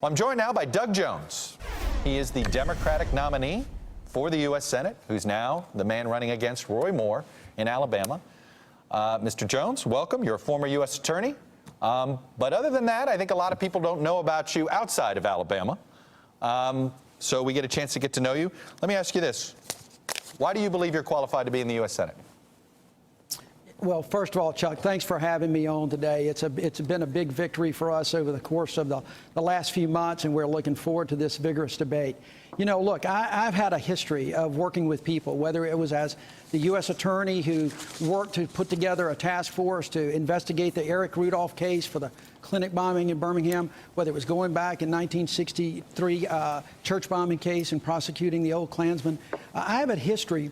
Well, I'm joined now by Doug Jones. He is the Democratic nominee for the U.S. Senate, who's now the man running against Roy Moore in Alabama. Mr. Jones, welcome. You're a former U.S. attorney. But other than that, I think a lot of people don't know about you outside of Alabama. So we get a chance to get to know you. Let me ask you this. Why do you believe you're qualified to be in the U.S. Senate? Well, first of all, Chuck, thanks for having me on today. It's been a big victory for us over the course of the last few months, and we're looking forward to this vigorous debate. You know, look, I've had a history of working with people, whether it was as the U.S. attorney who worked to put together a task force to investigate the Eric Rudolph case for the clinic bombing in Birmingham, whether it was going back in 1963 church bombing case and prosecuting the old Klansmen. I have a history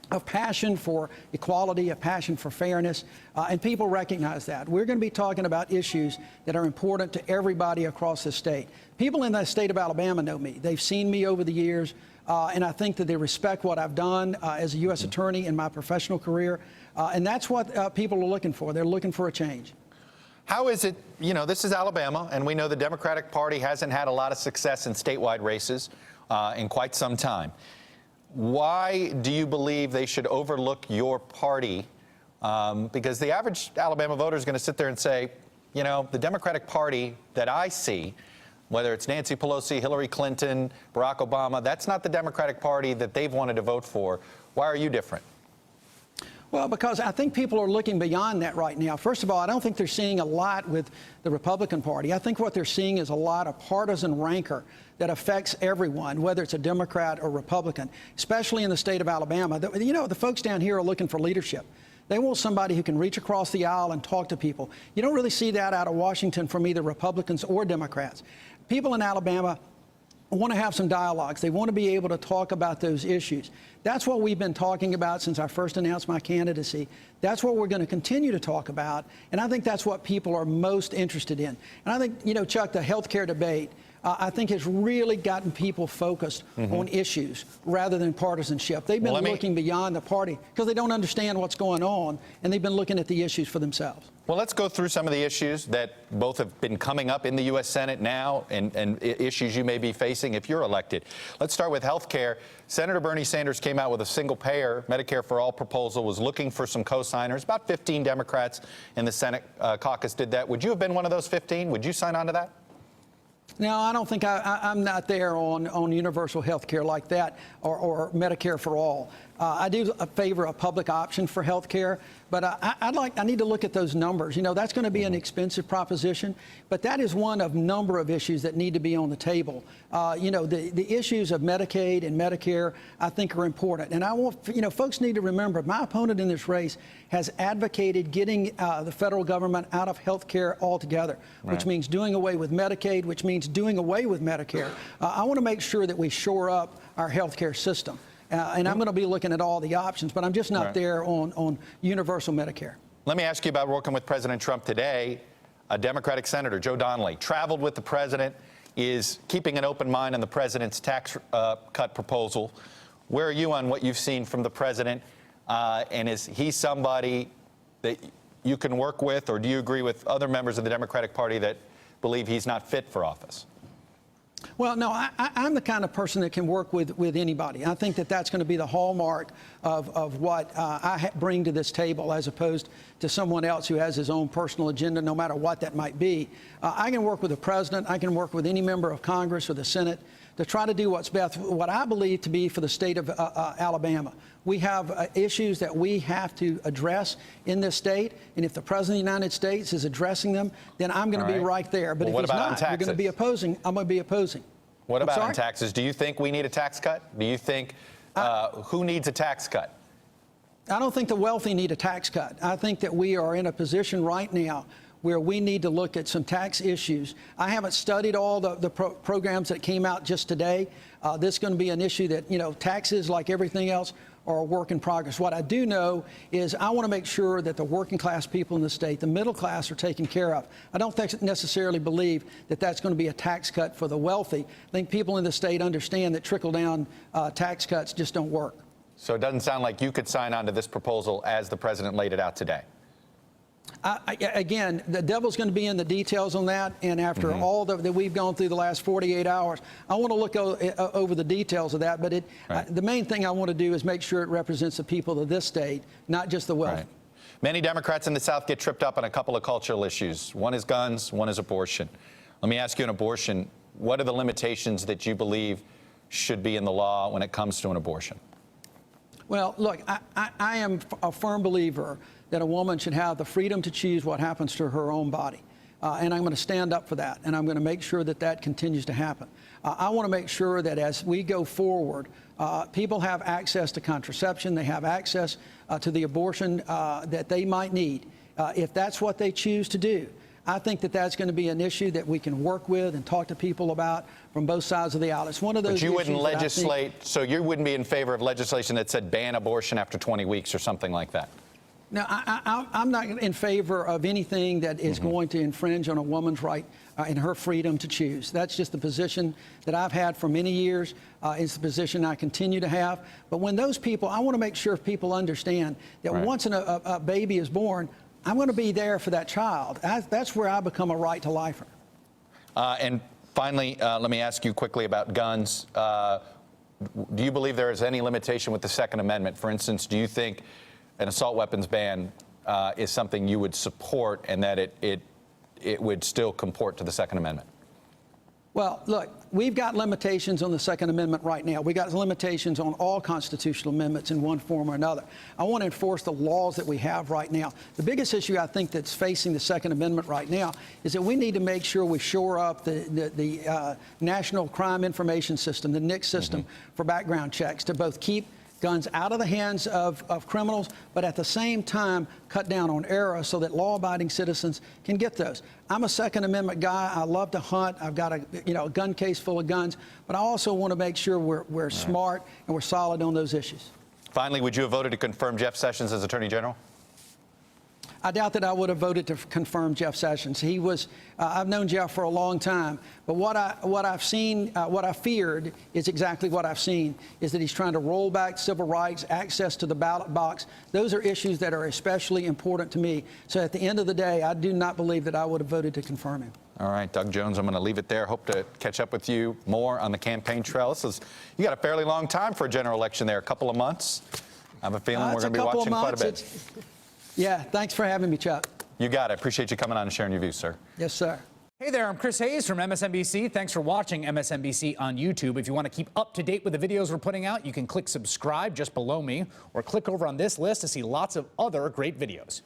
of passion for equality, a passion for fairness, and people recognize that. We're going to be talking about issues that are important to everybody across the state. People in the state of Alabama know me. They've seen me over the years, and I think that they respect what I've done as a U.S. attorney in my professional career, and that's what people are looking for. They're looking for a change. How is it, you know, this is Alabama, and we know the Democratic Party hasn't had a lot of success in statewide races in quite some time. Why do you believe they should overlook your party? Because the average Alabama voter is going to sit there and say, you know, the Democratic Party that I see, whether it's Nancy Pelosi, Hillary Clinton, Barack Obama, that's not the Democratic Party that they've wanted to vote for. Why are you different? Well, because I think people are looking beyond that right now. First of all, I don't think they're seeing a lot with the Republican Party. I think what they're seeing is a lot of partisan rancor that affects everyone, whether it's a Democrat or Republican, especially in the state of Alabama. You know, the folks down here are looking for leadership. They want somebody who can reach across the aisle and talk to people. You don't really see that out of Washington from either Republicans or Democrats. People in Alabama want to have some dialogues. They want to be able to talk about those issues. That's what we've been talking about since I first announced my candidacy. That's what we're going to continue to talk about, and I think that's what people are most interested in. And I think, you know, Chuck, the health care debate, I think has really gotten people focused on issues rather than partisanship. They've been looking beyond the party because they don't understand what's going on, and they've been looking at the issues for themselves. Well, let's go through some of the issues that both have been coming up in the U.S. Senate now and issues you may be facing if you're elected. Let's start with health care. Senator Bernie Sanders came out with a single-payer Medicare for All proposal, was looking for some co-signers. About 15 Democrats in the Senate caucus did that. Would you have been one of those 15? Would you sign on to that? No, I don't think I'm not there on universal health care like that or Medicare for all. I do favor a public option for health care, but I need to look at those numbers. You know, that's going to be an expensive proposition, but that is one of a number of issues that need to be on the table. You know, the issues of Medicaid and Medicare, I think, are important. And I want, you know, folks need to remember, my opponent in this race has advocated getting the federal government out of health care altogether, which means doing away with Medicaid, which means doing away with Medicare. I want to make sure that we shore up our health care system. And I'm going to be looking at all the options, but I'm just not there on universal Medicare. Let me ask you about working with President Trump today. A Democratic Senator, Joe Donnelly, traveled with the president, is keeping an open mind on the president's tax cut proposal. Where are you on what you've seen from the president? And is he somebody that you can work with, or do you agree with other members of the Democratic Party that believe he's not fit for office? Well, no, I'm the kind of person that can work with anybody. I think that that's going to be the hallmark of what I bring to this table, as opposed to someone else who has his own personal agenda, no matter what that might be. I can work with the president. I can work with any member of Congress or the Senate to try to do what's best, what I believe to be for the state of Alabama. We have issues that we have to address in this state, and if the President of the United States is addressing them, then I'm going to be right there. But if he's not, we're going to be opposing. I'm going to be opposing. What about on taxes? Do you think we need a tax cut? Do you think who needs a tax cut? I don't think the wealthy need a tax cut. I think that we are in a position right now where we need to look at some tax issues. I haven't studied all the programs that came out just today. This is going to be an issue that, you know, taxes, like everything else, are a work in progress. What I do know is I want to make sure that the working class people in the state, the middle class, are taken care of. I don't necessarily believe that that's going to be a tax cut for the wealthy. I think people in the state understand that trickle-down tax cuts just don't work. So it doesn't sound like you could sign on to this proposal as the president laid it out today. Again, the devil's going to be in the details on that, and after all that we've gone through the last 48 hours, I want to look over the details of that, but the main thing I want to do is make sure it represents the people of this state, not just the wealthy. Right. Many Democrats in the South get tripped up on a couple of cultural issues. One is guns, one is abortion. Let me ask you on abortion, what are the limitations that you believe should be in the law when it comes to an abortion? Well, look, I am a firm believer that a woman should have the freedom to choose what happens to her own body. And I'm going to stand up for that, and I'm going to make sure that that continues to happen. I want to make sure that as we go forward, people have access to contraception, they have access to the abortion that they might need. If that's what they choose to do, I think that that's going to be an issue that we can work with and talk to people about from both sides of the aisle. It's one of those But you wouldn't issues that I legislate, so you wouldn't be in favor of legislation that said ban abortion after 20 weeks or something like that? No, I'm not in favor of anything that is going to infringe on a woman's right and her freedom to choose. That's just the position that I've had for many years. It's the position I continue to have. But when those people, I want to make sure people understand that once a baby is born, I'm going to be there for that child. That's where I become a right to lifer. And finally, let me ask you quickly about guns. Do you believe there is any limitation with the Second Amendment? For instance, do you think an assault weapons ban is something you would support and that it would still comport to the Second Amendment? Well, look, we've got limitations on the Second Amendment right now. We've got limitations on all constitutional amendments in one form or another. I want to enforce the laws that we have right now. The biggest issue I think that's facing the Second Amendment right now is that we need to make sure we shore up the National Crime Information System, the NICS system, for background checks to both keep guns out of the hands of criminals, but at the same time cut down on error so that law-abiding citizens can get those. I'm a Second Amendment guy. I love to hunt. I've got a gun case full of guns, but I also want to make sure we're smart and we're solid on those issues. Finally, would you have voted to confirm Jeff Sessions as Attorney General? I doubt that I would have voted to confirm Jeff Sessions. He was, I've known Jeff for a long time, but what I've seen, what I feared is exactly what I've seen, is that he's trying to roll back civil rights, access to the ballot box. Those are issues that are especially important to me. So at the end of the day, I do not believe that I would have voted to confirm him. All right, Doug Jones, I'm going to leave it there. Hope to catch up with you more on the campaign trail. You got a fairly long time for a general election there, a couple of months. I have a feeling we're going to be watching quite a bit. Yeah, thanks for having me, Chuck. You got it. I appreciate you coming on and sharing your views, sir. Yes, sir. Hey there, I'm Chris Hayes from MSNBC. Thanks for watching MSNBC on YouTube. If you want to keep up to date with the videos we're putting out, you can click subscribe just below me or click over on this list to see lots of other great videos.